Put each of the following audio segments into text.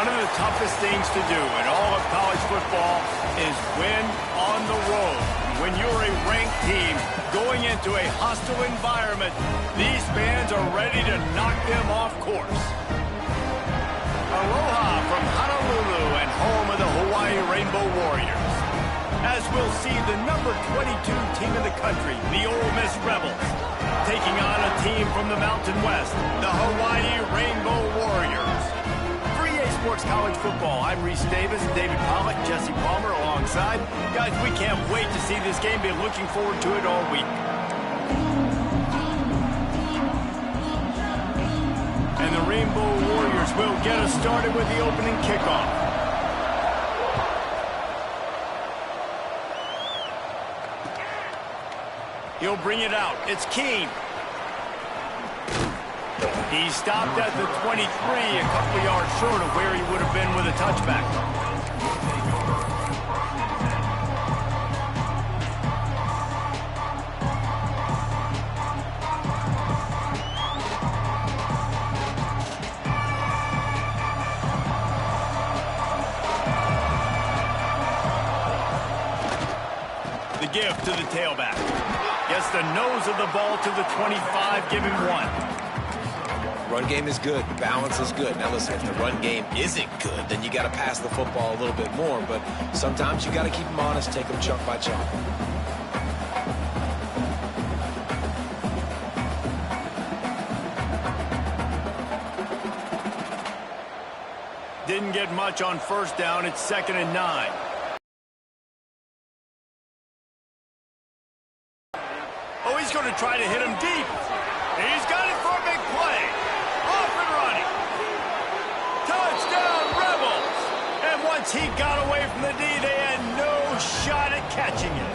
One of the toughest things to do in all of college football is win on the road. When you're a ranked team going into a hostile environment, these fans are ready to knock them off course. Aloha from Honolulu and home of the Hawaii Rainbow Warriors. As we'll see the number 22 team in the country, the Ole Miss Rebels, taking on a team from the Mountain West, the Hawaii Rainbow Warriors. For EA Sports College Football, I'm Reese Davis, David Pollock, Jesse Palmer alongside. Guys, we can't wait to see this game. Been looking forward to it all week. And the Rainbow Warriors will get us started with the opening kickoff. He'll bring it out. It's Keene. He stopped at the 23, a couple yards short of where he would have been with a touchback. The give to the tailback. Gets the nose of the ball to the 25, give him one. Run game is good. The balance is good. Now listen, if the run game isn't good, then you got to pass the football a little bit more. But sometimes you got to keep them honest, take them chunk by chunk. Didn't get much on first down. It's 2nd and 9. Oh, he's going to try to hit him deep. He's got it for a big play. Off and running. Touchdown, Rebels. And once he got away from the D, they had no shot at catching it.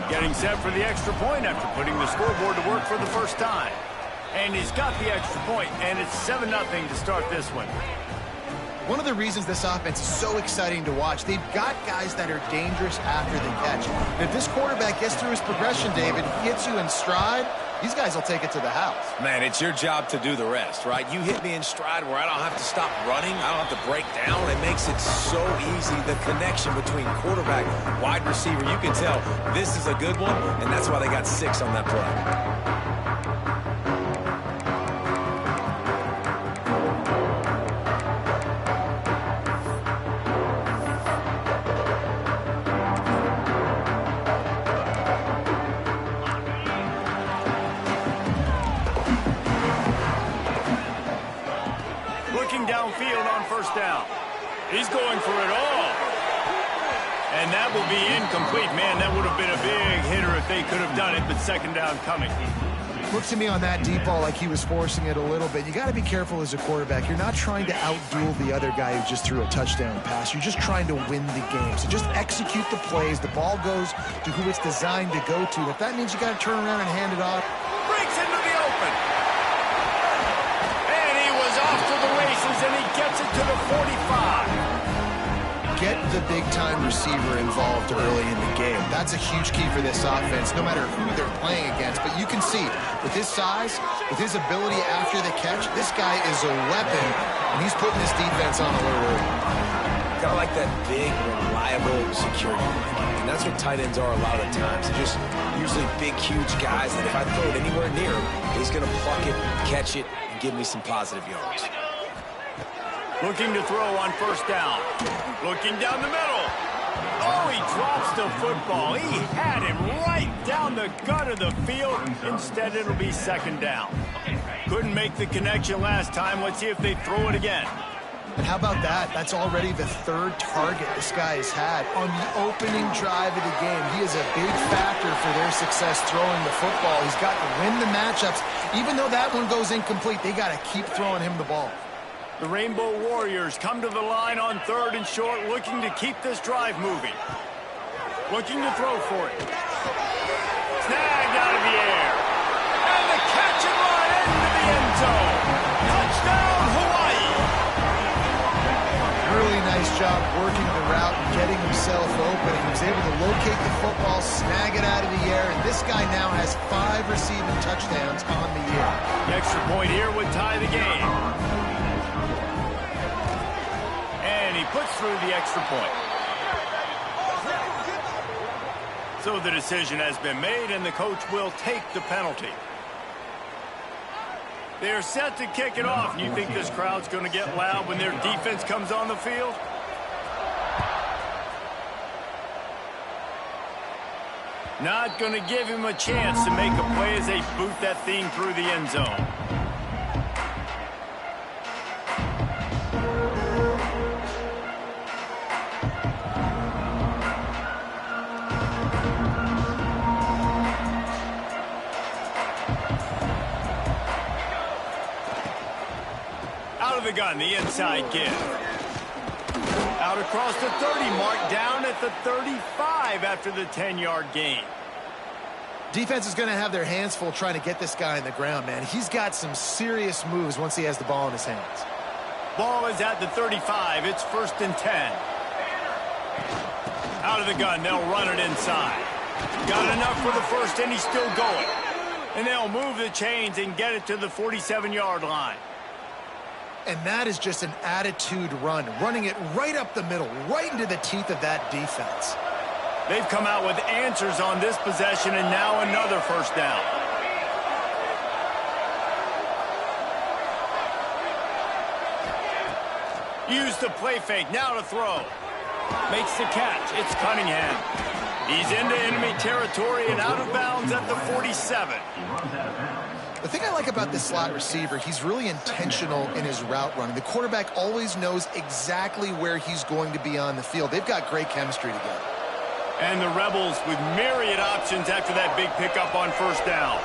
Getting set for the extra point after putting the scoreboard to work for the first time. And he's got the extra point, and it's 7-0 to start this one. One of the reasons this offense is so exciting to watch, they've got guys that are dangerous after the catch. And if this quarterback gets through his progression, David, hits you in stride, these guys will take it to the house. Man, it's your job to do the rest, right? You hit me in stride where I don't have to stop running. I don't have to break down. It makes it so easy, the connection between quarterback, wide receiver. You can tell this is a good one, and that's why they got 6 on that play. Downfield on first down. He's going for it all. And that will be incomplete. Man, that would have been a big hitter if they could have done it, but 2nd down coming. Looks to me on that deep ball like he was forcing it a little bit. You got to be careful as a quarterback. You're not trying to outduel the other guy who just threw a touchdown pass. You're just trying to win the game. So just execute the plays. The ball goes to who it's designed to go to. If that means you got to turn around and hand it off. Breaks into the open. And he gets it to the 45. Get the big-time receiver involved early in the game. That's a huge key for this offense, no matter who they're playing against. But you can see, with his size, with his ability after the catch, this guy is a weapon, and he's putting this defense on alert early. Kind of like that big, reliable security blanket. And that's what tight ends are a lot of the times. They're just usually big, huge guys that if I throw it anywhere near him, he's going to pluck it, catch it, and give me some positive yards. Looking to throw on first down. Looking down the middle. Oh, he drops the football. He had him right down the gut of the field. Instead, it'll be 2nd down. Couldn't make the connection last time. Let's see if they throw it again. And how about that? That's already the 3rd target this guy has had on the opening drive of the game. He is a big factor for their success throwing the football. He's got to win the matchups. Even though that one goes incomplete, they got to keep throwing him the ball. The Rainbow Warriors come to the line on 3rd and short, looking to keep this drive moving. Looking to throw for it. Snagged out of the air. And the catch and run into the end zone. Touchdown, Hawaii. Really nice job working the route and getting himself open. He was able to locate the football, snag it out of the air, and this guy now has 5 receiving touchdowns on the year. The extra point here would tie the game. puts through the extra point. So the decision has been made, and the coach will take the penalty. They're set to kick it off. And you think this crowd's going to get loud when their defense comes on the field? Not going to give him a chance to make a play as they boot that thing through the end zone. Out of the gun, the inside give. Out across the 30 mark, down at the 35 after the 10-yard gain. Defense is going to have their hands full trying to get this guy in the ground, man. He's got some serious moves once he has the ball in his hands. Ball is at the 35. It's 1st and 10. Out of the gun, they'll run it inside. Got enough for the first, and he's still going. And they'll move the chains and get it to the 47-yard line. And that is just an attitude run, running it right up the middle, right into the teeth of that defense. They've come out with answers on this possession, and now another first down. Use the play fake, now to throw. Makes the catch, it's Cunningham. He's into enemy territory and out of bounds at the 47. The thing I like about this slot receiver, he's really intentional in his route running. The quarterback always knows exactly where he's going to be on the field. They've got great chemistry together. And the Rebels with myriad options after that big pickup on first down.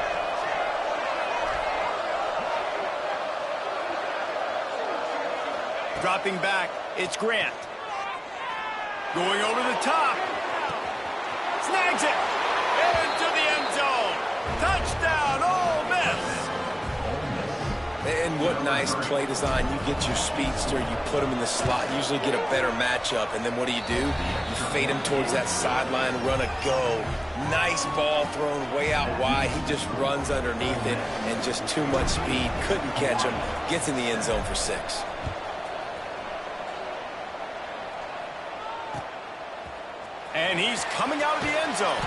Dropping back, it's Grant. Going over the top. Snags it. Into the end zone. Touchdown, Ole Miss. And what nice play design. You get your speedster, you put him in the slot, you usually get a better matchup. And then what do? You fade him towards that sideline, run a go. Nice ball thrown way out wide. He just runs underneath it and just too much speed. Couldn't catch him. Gets in the end zone for 6. And he's coming out of the end zone.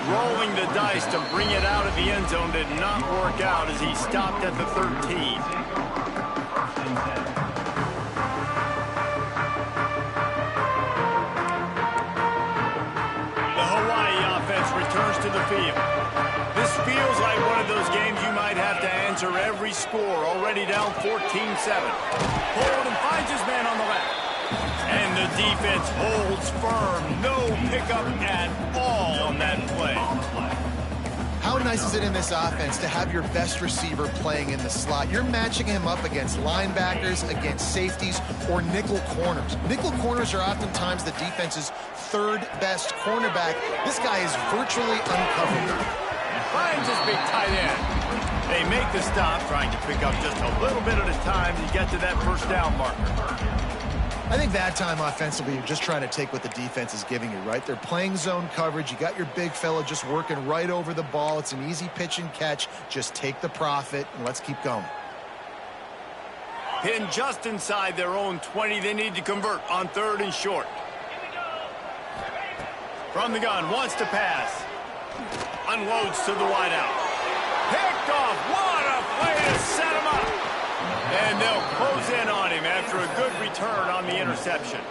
Rolling the dice to bring it out of the end zone did not work out as he stopped at the 13. The Hawaii offense returns to the field. This feels like one of those games you might have to answer every score. Already down 14-7. Hold and finds his man on the left. And the defense holds firm. No pickup at all on that play. How nice is it in this offense to have your best receiver playing in the slot? You're matching him up against linebackers, against safeties, or nickel corners. Nickel corners are oftentimes the defense's third best cornerback. This guy is virtually uncovered. Finds his big tight end. They make the stop, trying to pick up just a little bit at a time to get to that first down marker. I think that time offensively, you're just trying to take what the defense is giving you, right? They're playing zone coverage. You got your big fella just working right over the ball. It's an easy pitch and catch. Just take the profit, and let's keep going. Pinned just inside their own 20. They need to convert on 3rd and short. From the gun, wants to pass. Unloads to the wideout. Picked off. What a play to set him up. And they'll close in on him after a good return on the interception.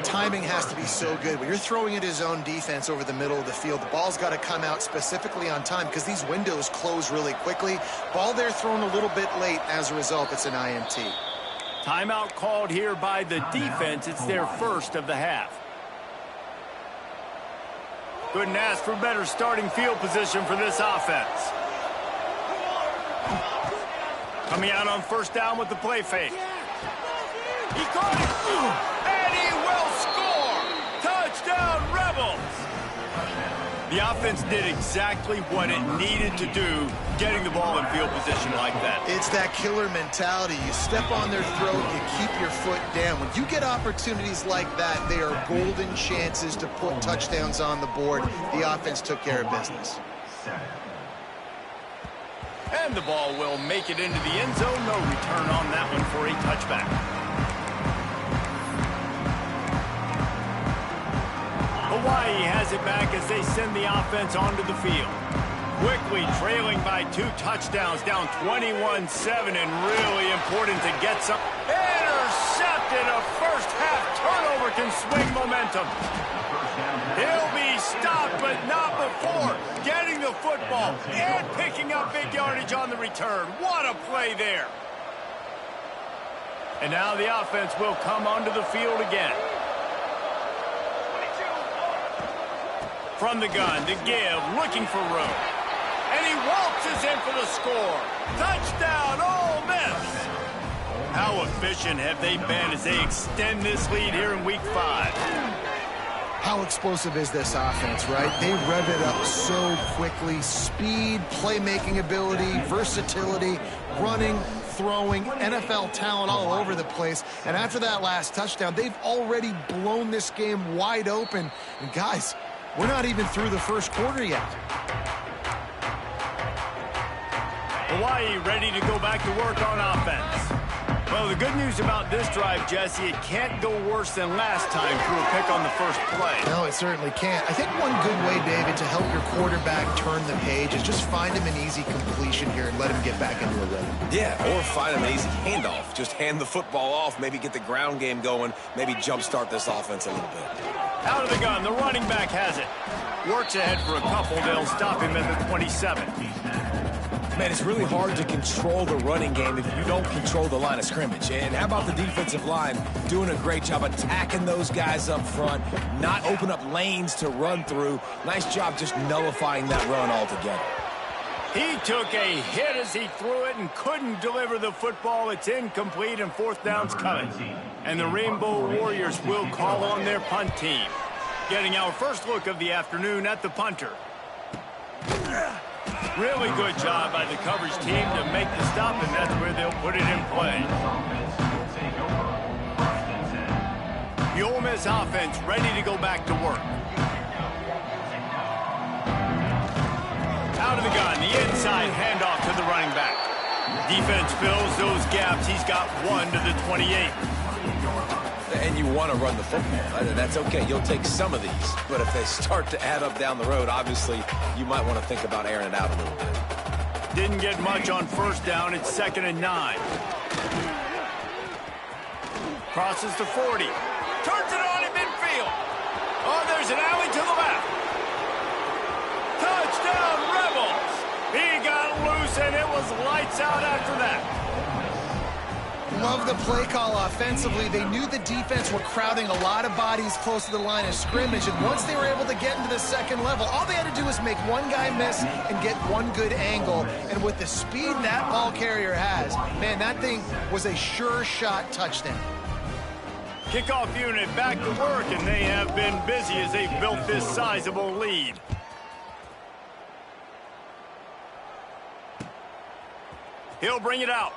Timing has to be so good. When you're throwing at his own defense over the middle of the field, the ball's got to come out specifically on time because these windows close really quickly. Ball there thrown a little bit late. As a result, it's an INT. Timeout called here by the defense. It's their first of the half. Couldn't ask for better starting field position for this offense. Coming out on first down with the play fake. He caught it, and he will score! Touchdown, Rebels! The offense did exactly what it needed to do, getting the ball in field position like that. It's that killer mentality. You step on their throat, you keep your foot down. When you get opportunities like that, they are golden chances to put touchdowns on the board. The offense took care of business. And the ball will make it into the end zone. No return on that one for a touchback. Hawaii has it back as they send the offense onto the field. Quickly trailing by 2 touchdowns, down 21-7, and really important to get some. Intercepted. A first-half turnover can swing momentum. He'll be stopped, but not before getting the football and picking up big yardage on the return. What a play there. And now the offense will come onto the field again. From the gun, the give, looking for room. And he waltzes in for the score. Touchdown, Ole Miss. How efficient have they been as they extend this lead here in Week 5? How explosive is this offense, right? They rev it up so quickly. Speed, playmaking ability, versatility, running, throwing, NFL talent all over the place. And after that last touchdown, they've already blown this game wide open. And guys, we're not even through the first quarter yet. Hawaii ready to go back to work on offense. Well, the good news about this drive, Jesse, it can't go worse than last time through a pick on the first play. No, it certainly can't. I think one good way, David, to help your quarterback turn the page is just find him an easy completion here and let him get back into a rhythm. Yeah, or find him an easy handoff. Just hand the football off, maybe get the ground game going, maybe jumpstart this offense a little bit. Out of the gun, the running back has it. Works ahead for a couple. They'll stop him at the 27. Man, it's really hard to control the running game if you don't control the line of scrimmage. And how about the defensive line doing a great job attacking those guys up front, not open up lanes to run through. Nice job just nullifying that run altogether. He took a hit as he threw it and couldn't deliver the football. It's incomplete and 4th down's coming. And the Rainbow Warriors will call on their punt team. Getting our first look of the afternoon at the punter. Really good job by the coverage team to make the stop, and that's where they'll put it in play. The Ole Miss offense ready to go back to work. Out of the gun, the inside handoff to the running back. Defense fills those gaps. He's got 1 to the 28. And you want to run the football. That's okay. You'll take some of these. But if they start to add up down the road, obviously, you might want to think about airing it out a little bit. Didn't get much on first down. It's 2nd and 9. Crosses to 40. Turns it on in midfield. Oh, there's an alley to the left. Touchdown, Rebels. He got loose, and it was lights out after that. Love the play call offensively. They knew the defense were crowding a lot of bodies close to the line of scrimmage, and once they were able to get into the second level, all they had to do was make one guy miss and get one good angle. And with the speed that ball carrier has, man, that thing was a sure shot touchdown. Kickoff unit back to work, and they have been busy as they've built this sizable lead. He'll bring it out.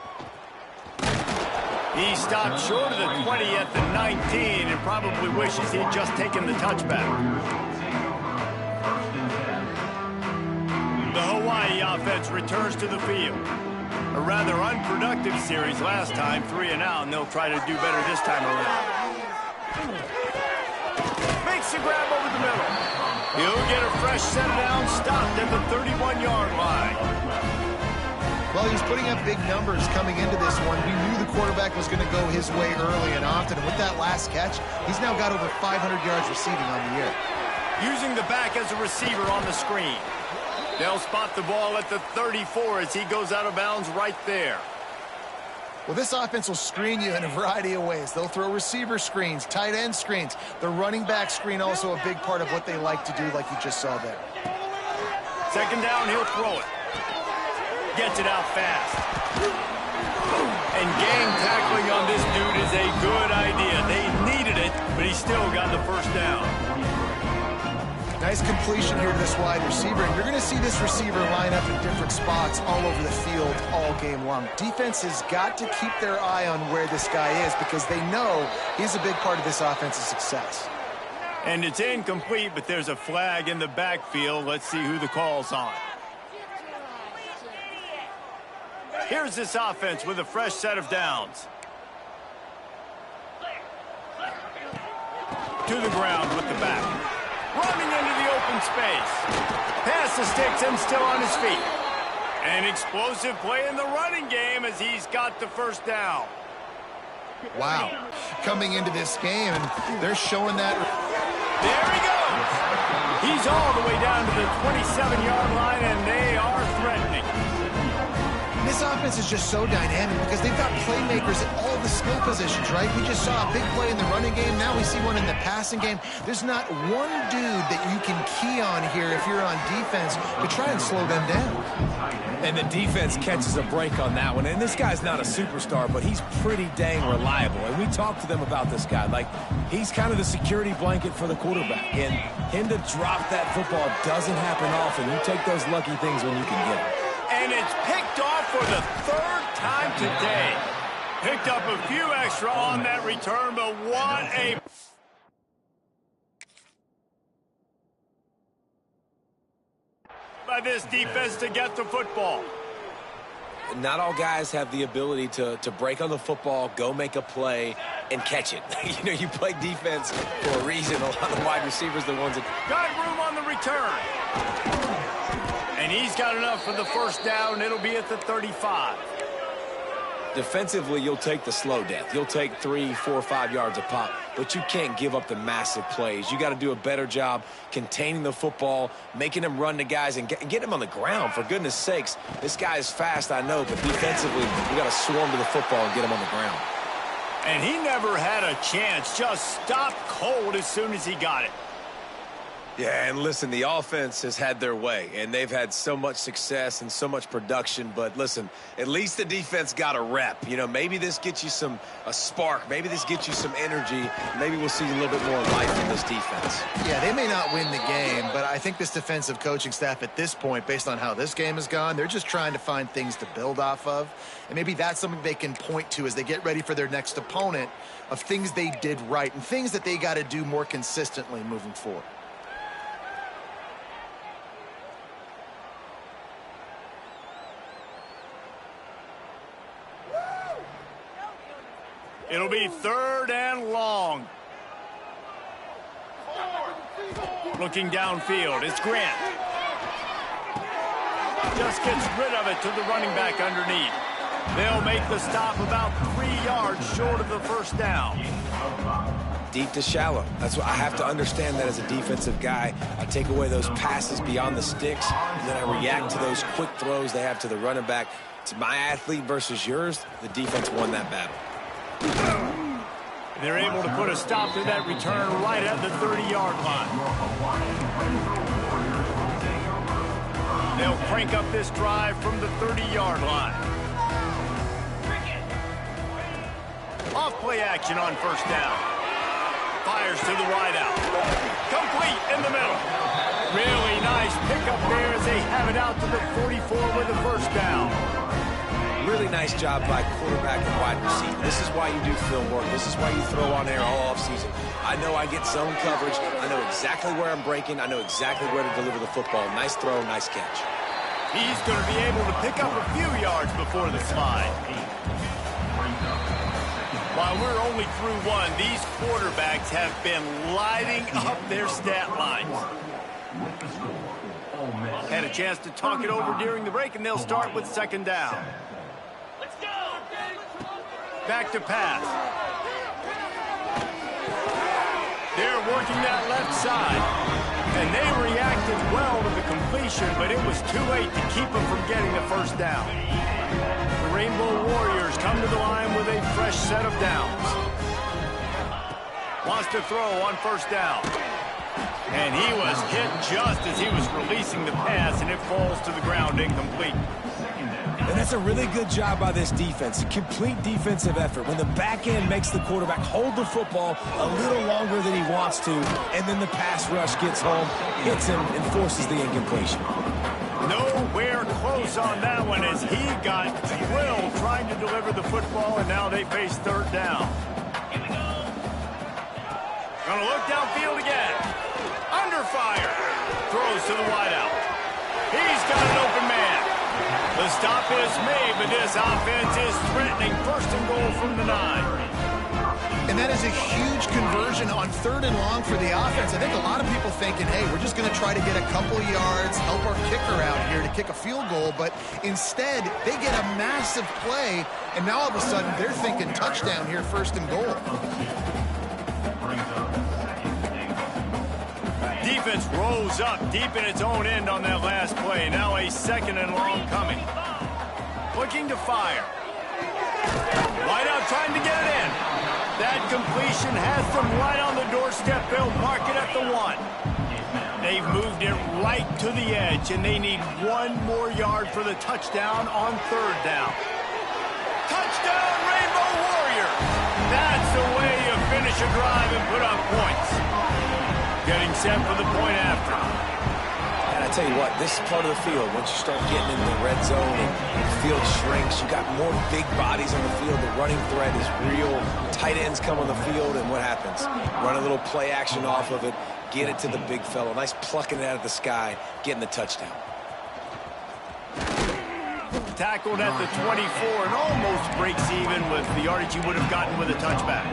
He stopped short of the 20 at the 19 and probably wishes he'd just taken the touchback. The Hawaii offense returns to the field. A rather unproductive series last time, 3 and out, and they'll try to do better this time around. Makes the grab over the middle. He'll get a fresh set down, stopped at the 31-yard line. Well, he was putting up big numbers coming into this one. We knew the quarterback was going to go his way early and often. And with that last catch, he's now got over 500 yards receiving on the year. Using the back as a receiver on the screen. They'll spot the ball at the 34 as he goes out of bounds right there. Well, this offense will screen you in a variety of ways. They'll throw receiver screens, tight end screens. The running back screen also a big part of what they like to do, like you just saw there. 2nd down, he'll throw it. Gets it out fast. And gang tackling on this dude is a good idea. They needed it, but he still got the first down. Nice completion here to this wide receiver. And you're going to see this receiver line up in different spots all over the field all game long. Defense has got to keep their eye on where this guy is because they know he's a big part of this offense's success. And it's incomplete, but there's a flag in the backfield. Let's see who the call's on. Here's this offense with a fresh set of downs. To the ground with the back. running into the open space. Pass the sticks and still on his feet. An explosive play in the running game as he's got the first down. Wow. Coming into this game, and they're showing that. There he goes. He's all the way down to the 27-yard line, and they are threatening. This offense is just so dynamic because they've got playmakers at all the skill positions, right? We just saw a big play in the running game. Now we see one in the passing game. There's not one dude that you can key on here if you're on defense to try and slow them down. And the defense catches a break on that one. And this guy's not a superstar, but he's pretty dang reliable. And we talked to them about this guy. Like, he's kind of the security blanket for the quarterback. And him to drop that football doesn't happen often. You take those lucky things when you can get them. And it's picked off for the third time today. Picked up a few extra on that return, but what a... by this defense to get the football. Not all guys have the ability to break on the football, go make a play, and catch it. You know, you play defense for a reason. A lot of wide receivers are the ones that... got room on the return. And he's got enough for the first down. It'll be at the 35. Defensively, you'll take the slow death. You'll take 3, 4, 5 yards a pop, but you can't give up the massive plays. You got to do a better job containing the football, making them run to guys, and get them on the ground. For goodness sakes, this guy is fast, I know, but defensively, we got to swarm to the football and get him on the ground. And he never had a chance. Just stopped cold as soon as he got it. Yeah, and listen, the offense has had their way, and they've had so much success and so much production. But listen, at least the defense got a rep. You know, maybe this gets you a spark. Maybe this gets you some energy. Maybe we'll see a little bit more life in this defense. Yeah, they may not win the game, but I think this defensive coaching staff at this point, based on how this game has gone, they're just trying to find things to build off of. And maybe that's something they can point to as they get ready for their next opponent, of things they did right and things that they got to do more consistently moving forward. It'll be third and long. Looking downfield, it's Grant. Just gets rid of it to the running back underneath. They'll make the stop about 3 yards short of the first down. Deep to shallow. That's what I have to understand that as a defensive guy. I take away those passes beyond the sticks, and then I react to those quick throws they have to the running back. It's my athlete versus yours. The defense won that battle. They're able to put a stop to that return right at the 30-yard line. They'll crank up this drive from the 30-yard line. Off play action on first down. Fires to the wideout. Complete in the middle. Really nice pickup there as they have it out to the 44 with the first down. Really nice job by quarterback and wide receiver. This is why you do film work. This is why you throw on air all offseason. I know I get zone coverage. I know exactly where I'm breaking. I know exactly where to deliver the football. Nice throw, nice catch. He's going to be able to pick up a few yards before the slide. While we're only through one, these quarterbacks have been lighting up their stat lines. Had a chance to talk it over during the break, and they'll start with second down. Back to pass. They're working that left side. And they reacted well to the completion, but it was too late to keep them from getting the first down. The Rainbow Warriors come to the line with a fresh set of downs. Wants to throw on first down. And he was hit just as he was releasing the pass, and it falls to the ground incomplete. And that's a really good job by this defense. A complete defensive effort. When the back end makes the quarterback hold the football a little longer than he wants to, and then the pass rush gets home, hits him, and forces the incompletion. Nowhere close on that one as he got drilled trying to deliver the football, and now they face third down. Gonna look downfield again. Under fire. Throws to the wideout. He's got an open man. The stop is made, but this offense is threatening. First and goal from the 9. And that is a huge conversion on 3rd and long for the offense. I think a lot of people thinking, hey, we're just going to try to get a couple yards, help our kicker out here to kick a field goal. But instead, they get a massive play, and now all of a sudden they're thinking touchdown here, 1st and goal. Defense rolls up deep in its own end on that last play. Now a 2nd and long coming. Looking to fire. Right out trying to get it in. That completion has them right on the doorstep. They'll mark it at the 1. They've moved it right to the edge, and they need 1 more yard for the touchdown on 3rd down. Touchdown, Rainbow Warriors! That's the way you finish a drive and put up points. Getting set for the point after. And I tell you what, this part of the field, once you start getting in the red zone and the field shrinks, you got more big bodies on the field. The running threat is real. Tight ends come on the field, and what happens? Run a little play action off of it, get it to the big fellow. Nice plucking it out of the sky, getting the touchdown. Tackled at the 24 and almost breaks even with the yardage he would have gotten with a touchback.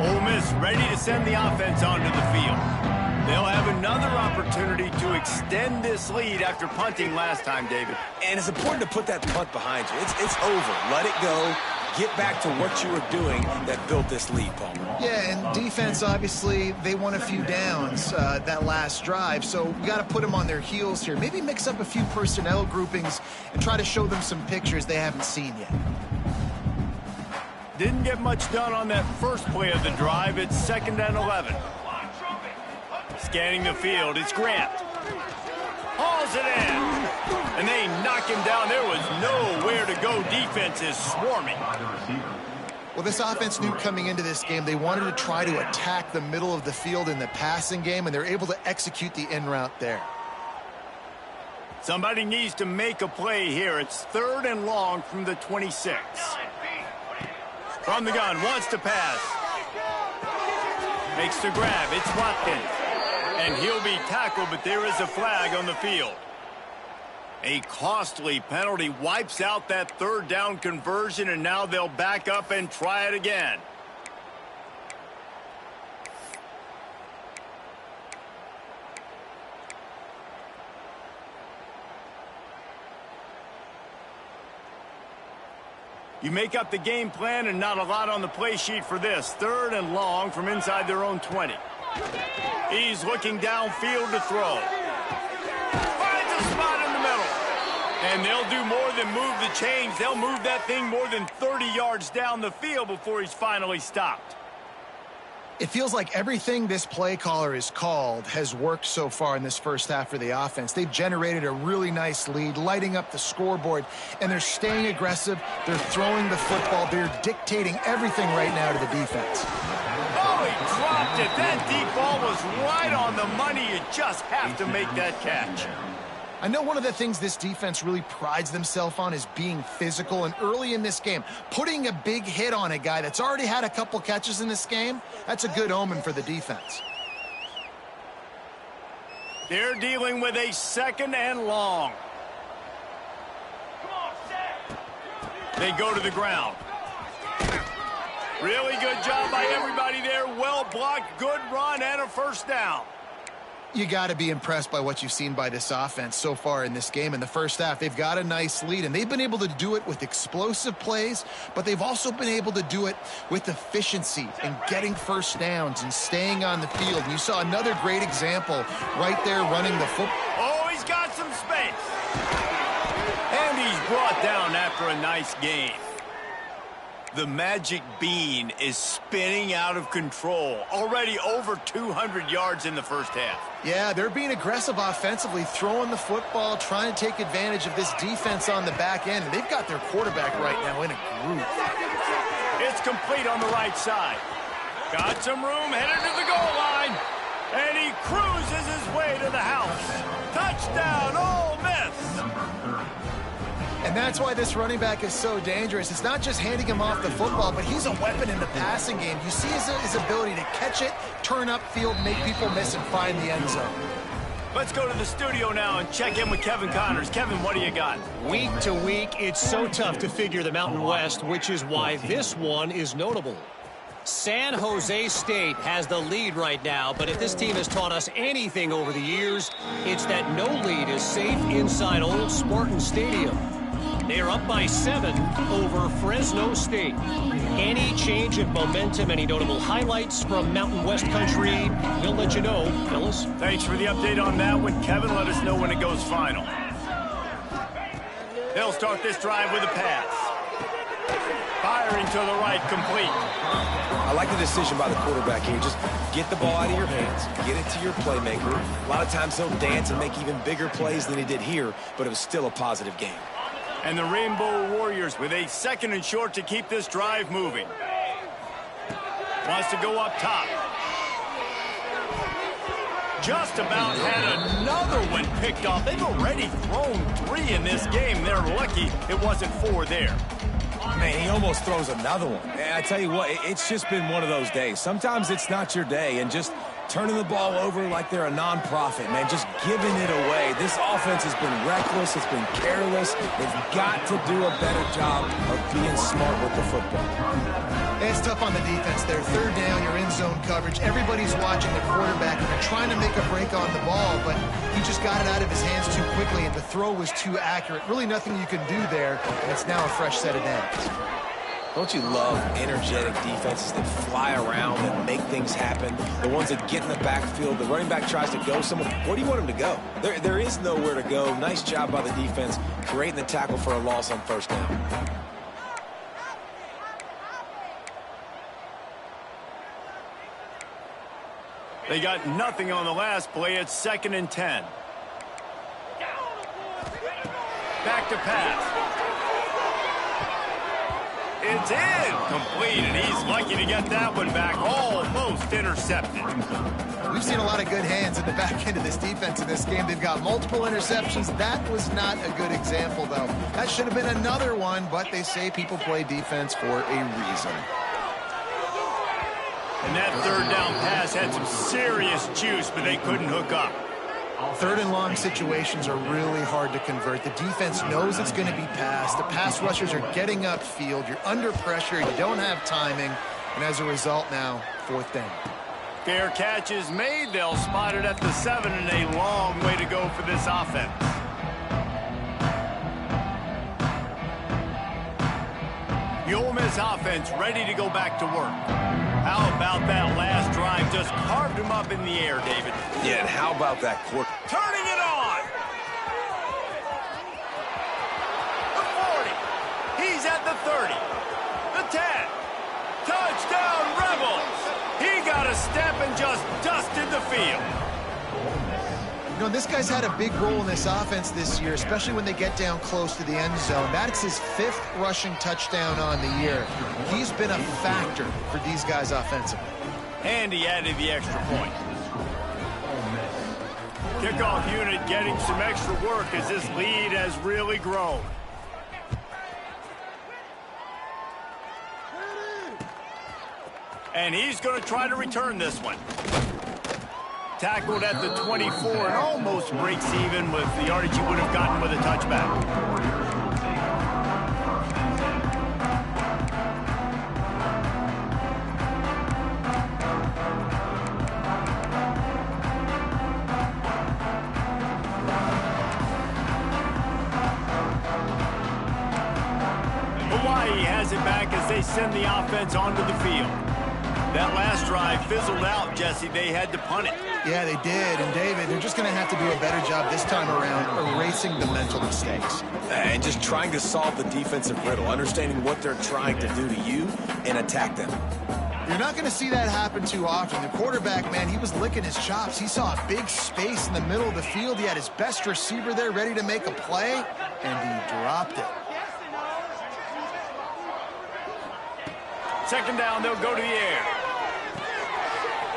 Ole Miss ready to send the offense onto the field. They'll have another opportunity to extend this lead after punting last time, David. And it's important to put that punt behind you. It's over. Let it go. Get back to what you were doing that built this lead, Palmer. Yeah, and defense, obviously, they won a few downs that last drive, so we got to put them on their heels here. Maybe mix up a few personnel groupings and try to show them some pictures they haven't seen yet. Didn't get much done on that first play of the drive. It's 2nd and 11. Scanning the field, it's Grant. Hauls it in. And they knock him down. There was nowhere to go. Defense is swarming. Well, this offense knew coming into this game they wanted to try to attack the middle of the field in the passing game, and they're able to execute the in route there. Somebody needs to make a play here. It's 3rd and long from the 26. From the gun, wants to pass. Makes the grab. It's Watkins. And he'll be tackled, but there is a flag on the field. A costly penalty wipes out that 3rd down conversion, and now they'll back up and try it again. You make up the game plan and not a lot on the play sheet for this. 3rd and long from inside their own 20. He's looking downfield to throw. Finds a spot in the middle. And they'll do more than move the chains. They'll move that thing more than 30 yards down the field before he's finally stopped. It feels like everything this play caller has called has worked so far in this first half for the offense. They've generated a really nice lead, lighting up the scoreboard, and they're staying aggressive. They're throwing the football. They're dictating everything right now to the defense. Oh, he dropped it. That deep ball was right on the money. You just have to make that catch. I know one of the things this defense really prides themselves on is being physical, and early in this game, putting a big hit on a guy that's already had a couple catches in this game, that's a good omen for the defense. They're dealing with a 2nd and long. They go to the ground. Really good job by everybody there. Well blocked, good run, and a 1st down. You got to be impressed by what you've seen by this offense so far in this game. In the first half, they've got a nice lead, and they've been able to do it with explosive plays, but they've also been able to do it with efficiency and getting 1st downs and staying on the field. And you saw another great example right there running the football. Oh, he's got some space. And he's brought down after a nice game. The magic bean is spinning out of control. Already over 200 yards in the first half. Yeah, they're being aggressive offensively, throwing the football, trying to take advantage of this defense on the back end. And they've got their quarterback right now in a groove. It's complete on the right side. Got some room, headed to the goal line. And he cruises his way to the house. Touchdown, Ole Miss. And that's why this running back is so dangerous. It's not just handing him off the football, but he's a weapon in the passing game. You see his ability to catch it, turn upfield, make people miss, and find the end zone. Let's go to the studio now and check in with Kevin Connors. Kevin, what do you got? Week to week, it's so tough to figure the Mountain West, which is why this one is notable. San Jose State has the lead right now, but if this team has taught us anything over the years, it's that no lead is safe inside Old Spartan Stadium. They are up by 7 over Fresno State. Any change of momentum, any notable highlights from Mountain West country, we'll let you know, fellas. Thanks for the update on that one, Kevin. Let us know when it goes final. They'll start this drive with a pass. Firing to the right, complete. I like the decision by the quarterback here. Just get the ball out of your hands, get it to your playmaker. A lot of times he'll dance and make even bigger plays than he did here, but it was still a positive game. And the Rainbow Warriors with a 2nd and short to keep this drive moving. Wants to go up top. Just about had another one picked off. They've already thrown 3 in this game. They're lucky it wasn't 4 there. Man, he almost throws another one. And I tell you what, it's just been one of those days. Sometimes it's not your day, and just turning the ball over like they're a nonprofit, man, just giving it away. This offense has been reckless. It's been careless. They've got to do a better job of being smart with the football. It's tough on the defense there. 3rd down, you're in zone coverage. Everybody's watching the quarterback, and they're trying to make a break on the ball, but he just got it out of his hands too quickly, and the throw was too accurate. Really nothing you can do there, and it's now a fresh set of downs. Don't you love energetic defenses that fly around and make things happen? The ones that get in the backfield, the running back tries to go somewhere. Where do you want him to go? There is nowhere to go. Nice job by the defense, creating the tackle for a loss on 1st down. They got nothing on the last play. It's 2nd and 10. Back to pass. It's in. Complete, and he's lucky to get that one back. Almost intercepted. We've seen a lot of good hands in the back end of this defense in this game. They've got multiple interceptions. That was not a good example, though. That should have been another one, but they say people play defense for a reason. And that 3rd down pass had some serious juice, but they couldn't hook up. 3rd and long situations are really hard to convert. The defense knows it's going to be passed. The pass rushers are getting upfield. You're under pressure. You don't have timing. And as a result now, 4th down. Fair catch is made. They'll spot it at the 7, and a long way to go for this offense. The Ole Miss offense ready to go back to work. How about that last drive? Just carved him up in the air, David. Yeah, and how about that quarter? Turning it on! The 40. He's at the 30. The 10. Touchdown, Rebels! He got a step and just dusted the field. You know, this guy's had a big role in this offense this year, especially when they get down close to the end zone. That's his 5th rushing touchdown on the year. He's been a factor for these guys offensively. And he added the extra point. Kickoff unit getting some extra work as this lead has really grown. And he's going to try to return this one. Tackled at the 24 and almost breaks even with the yardage he would have gotten with a touchback. Hawaii has it back as they send the offense onto the field. That last drive fizzled out, Jesse. They had to punt it. Yeah, they did. And, David, they're just going to have to do a better job this time around erasing the mental mistakes. And just trying to solve the defensive riddle, understanding what they're trying to do to you and attack them. You're not going to see that happen too often. The quarterback, man, he was licking his chops. He saw a big space in the middle of the field. He had his best receiver there ready to make a play, and he dropped it. Second down, they'll go to the air.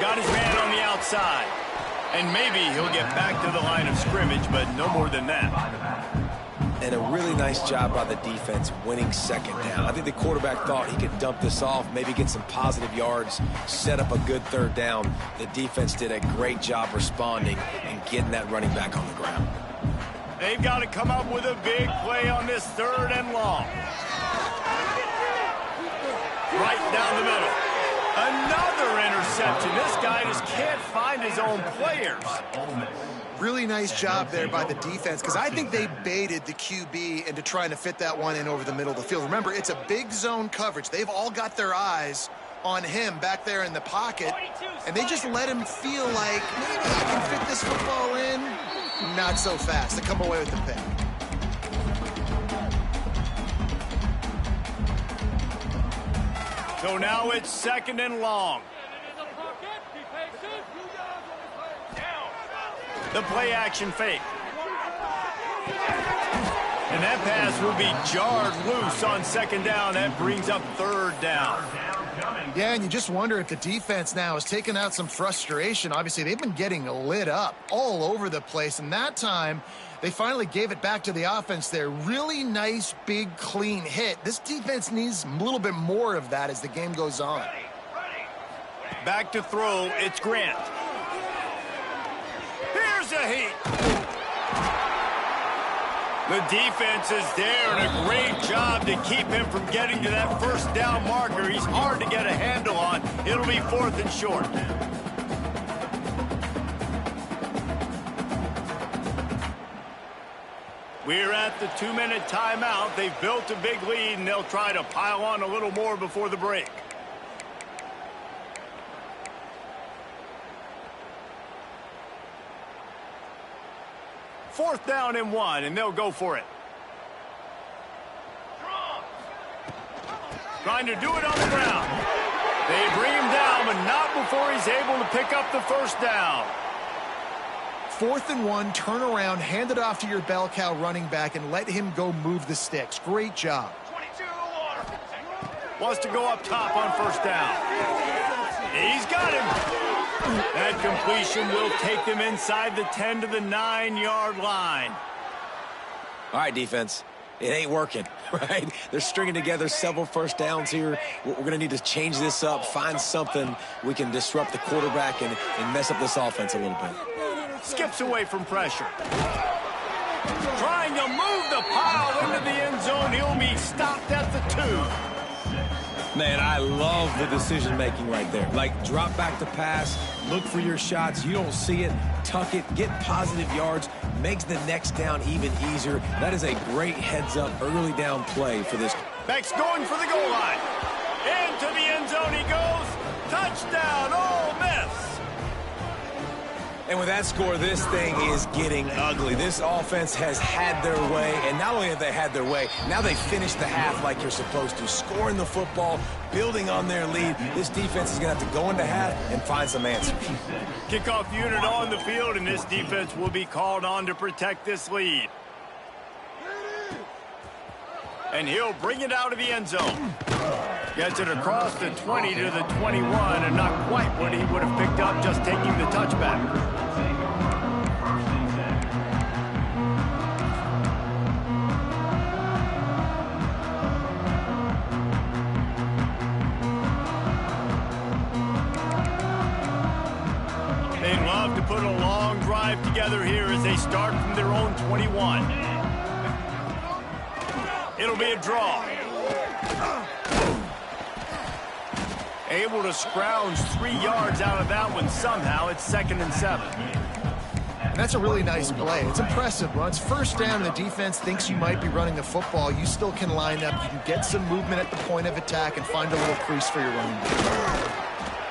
Got his man on the outside. And maybe he'll get back to the line of scrimmage, but no more than that. and a really nice job by the defense winning second down. I think the quarterback thought he could dump this off, maybe get some positive yards, set up a good third down. The defense did a great job responding and getting that running back on the ground. They've got to come up with a big play on this 3rd and long. Right down the middle. Another interception. This guy just can't find his own players. Really nice job there by the defense, because I think they baited the QB into trying to fit that one in over the middle of the field. Remember, it's a big zone coverage. They've all got their eyes on him back there in the pocket, and they just let him feel like, maybe I can fit this football in. Not so fast. They come away with the pick. So now it's 2nd and long. The play action fake. And that pass will be jarred loose on 2nd down. That brings up 3rd down. Yeah, and you just wonder if the defense now has taken out some frustration. Obviously, they've been getting lit up all over the place, and that time they finally gave it back to the offense there. Really nice, big, clean hit. This defense needs a little bit more of that as the game goes on. Back to throw, it's Grant. Here's a heat. The defense is there, and a great job to keep him from getting to that 1st down marker. He's hard to get a handle on. It'll be 4th and short. We're at the 2-minute timeout. They've built a big lead, and they'll try to pile on a little more before the break. Fourth down and 1, and they'll go for it. Trying to do it on the ground. They bring him down, but not before he's able to pick up the 1st down. 4th and 1, turn around, hand it off to your bell cow running back, and let him go move the sticks. Great job. Wants to go up top on 1st down. He's got him. That completion will take them inside the 10 to the 9-yard line. All right, defense. It ain't working, right? They're stringing together several 1st downs here. We're going to need to change this up, find something we can disrupt the quarterback and mess up this offense a little bit. Skips away from pressure. Trying to move the pile into the end zone. He'll be stopped at the 2. Man, I love the decision-making right there. Like, drop back the pass, look for your shots. You don't see it, tuck it, get positive yards, makes the next down even easier. That is a great heads-up early down play for this. Beck's going for the goal line. Into the end zone he goes. Touchdown, Ole Miss. And with that score, this thing is getting ugly. This offense has had their way, and not only have they had their way, now they finished the half like you're supposed to, scoring the football, building on their lead. This defense is going to have to go into half and find some answers. Kickoff unit on the field, and this defense will be called on to protect this lead. And he'll bring it out of the end zone. Gets it across the 20 to the 21, and not quite what he would have picked up just taking the touchback. They'd love to put a long drive together here as they start from their own 21. It'll be a draw. Able to scrounge 3 yards out of that one somehow. It's 2nd and 7. And that's a really nice play. It's impressive. Once 1st down, the defense thinks you might be running the football. You still can line up. You can get some movement at the point of attack and find a little crease for your running back.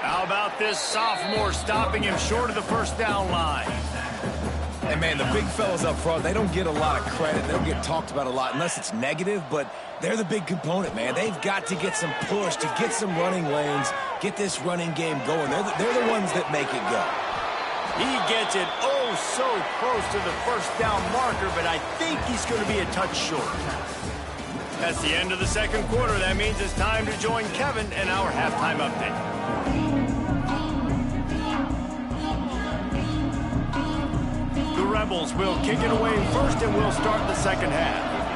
How about this sophomore stopping him short of the 1st down line? And, man, the big fellas up front, they don't get a lot of credit. They don't get talked about a lot unless it's negative, but they're the big component, man. They've got to get some push, to get some running lanes, get this running game going. They're the ones that make it go. He gets it oh so close to the 1st down marker, but I think he's going to be a touch short. That's the end of the 2nd quarter. That means it's time to join Kevin and our halftime update. The Rebels will kick it away first, and we'll start the 2nd half.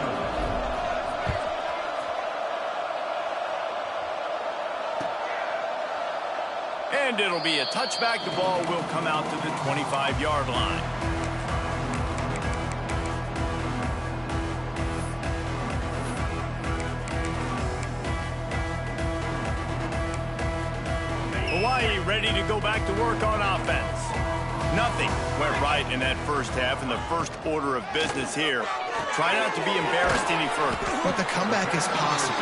And it'll be a touchback. The ball will come out to the 25-yard line. Hawaii ready to go back to work on offense. Nothing went right in that first half, and the first order of business here. Try not to be embarrassed any further. But the comeback is possible.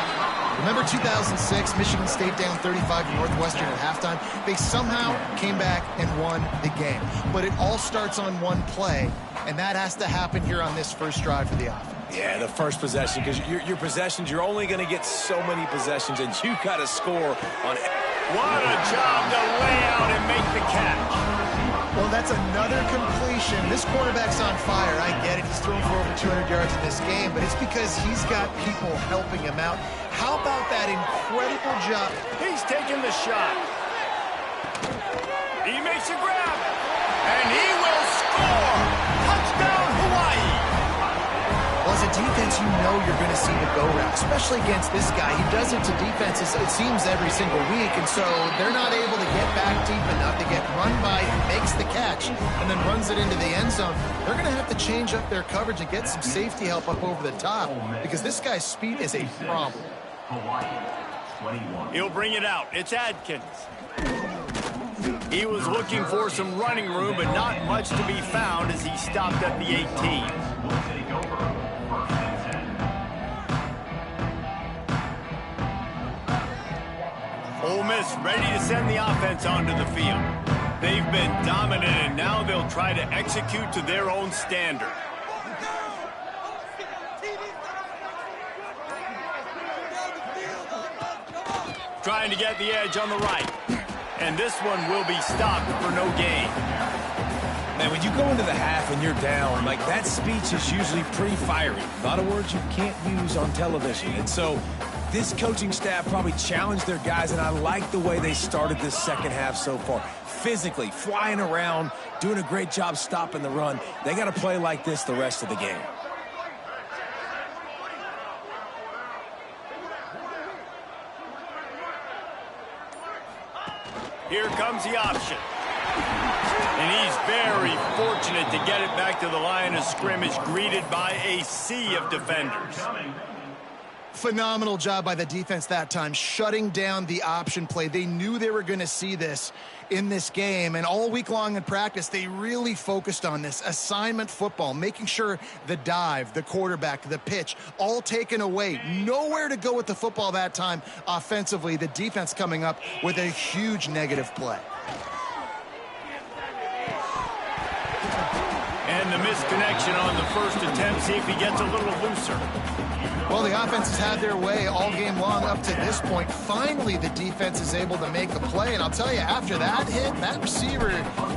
Remember 2006, Michigan State down 35 to Northwestern at halftime? They somehow came back and won the game. But it all starts on one play, and that has to happen here on this first drive for the offense. Yeah, the first possession, because your possessions, you're only going to get so many possessions, and you got to score on. What a job to lay out and make the catch. Well, that's another completion. This quarterback's on fire. I get it. He's thrown for over 200 yards in this game, but it's because he's got people helping him out. How about that incredible job? He's taking the shot. He makes a grab, and he will score. Touchdown, Hawaii. Well, as a defense, you know you're going to see the go route, especially against this guy. He does it to defenses, it seems, every single week, and so they're not able to get back deep enough to get run by who makes the catch and then runs it into the end zone. They're going to have to change up their coverage and get some safety help up over the top because this guy's speed is a problem. He'll bring it out. It's Adkins. He was looking for some running room, but not much to be found as he stopped at the 18. Ole Miss ready to send the offense onto the field. They've been dominant, and now they'll try to execute to their own standard. Trying to get the edge on the right. And this one will be stopped for no gain. Man, when you go into the half and you're down, like, that speech is usually pretty fiery. A lot of words you can't use on television. And so this coaching staff probably challenged their guys, and I like the way they started this second half so far. Physically, flying around, doing a great job stopping the run. They got to play like this the rest of the game. Here comes the option. And he's very fortunate to get it back to the line of scrimmage, greeted by a sea of defenders. Phenomenal job by the defense that time, shutting down the option play. They knew they were going to see this in this game, and all week long in practice, they really focused on this assignment football, making sure the dive, the quarterback, the pitch, all taken away. Nowhere to go with the football that time offensively. The defense coming up with a huge negative play. And the misconnection on the first attempt. See if he gets a little looser. Well, the offense has had their way all game long up to this point. Finally, the defense is able to make a play. And I'll tell you, after that hit, that receiver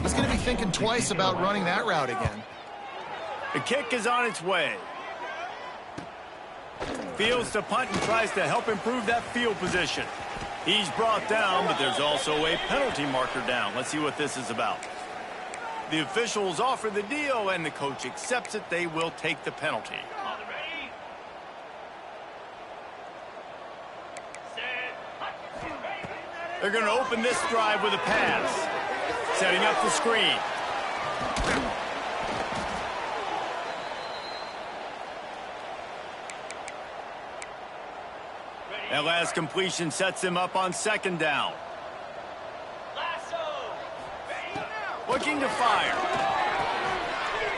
is going to be thinking twice about running that route again. The kick is on its way. Fields to punt and tries to help improve that field position. He's brought down, but there's also a penalty marker down. Let's see what this is about. The officials offer the deal, and the coach accepts it. They will take the penalty. They're going to open this drive with a pass. Setting up the screen. That last completion sets him up on second down. Looking to fire.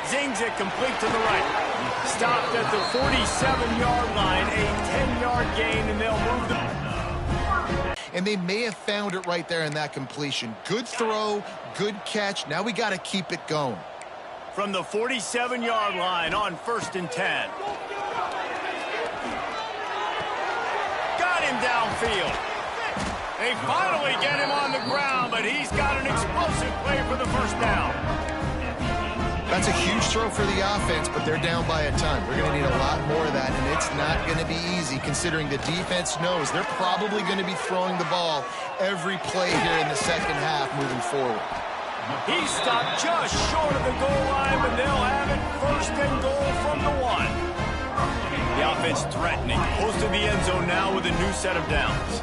Zings it complete to the right. Stopped at the 47-yard line. A 10-yard gain, and they'll move the... And they may have found it right there in that completion. Good throw, good catch. Now we got to keep it going. From the 47-yard line on 1st and 10. Got him downfield. They finally get him on the ground, but he's got an explosive play for the first down. That's a huge throw for the offense, but they're down by a ton. They're going to need a lot more of that, and it's not going to be easy considering the defense knows they're probably going to be throwing the ball every play here in the second half moving forward. He stopped just short of the goal line, but they'll have it 1st and goal from the 1. The offense offense threatening. Close to the end zone now with a new set of downs.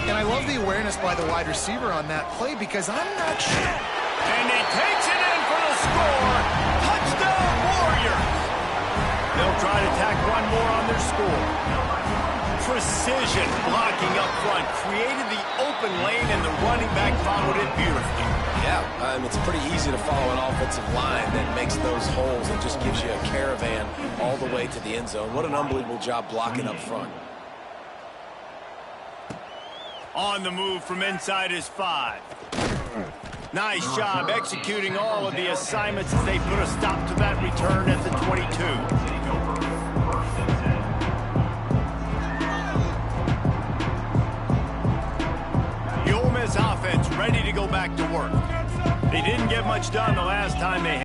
And I love the awareness by the wide receiver on that play because I'm not sure. And he takes it in for the score. Touchdown, Warriors. They'll try to tack one more on their score. Precision blocking up front. Created the open lane, and the running back followed it beautifully. Yeah, it's pretty easy to follow an offensive line that makes those holes and just gives you a caravan all the way to the end zone. What an unbelievable job blocking up front. On the move from inside his 5. Nice job executing all of the assignments as they put a stop to that return at the 22. The Ole Miss offense ready to go back to work. They didn't get much done the last time they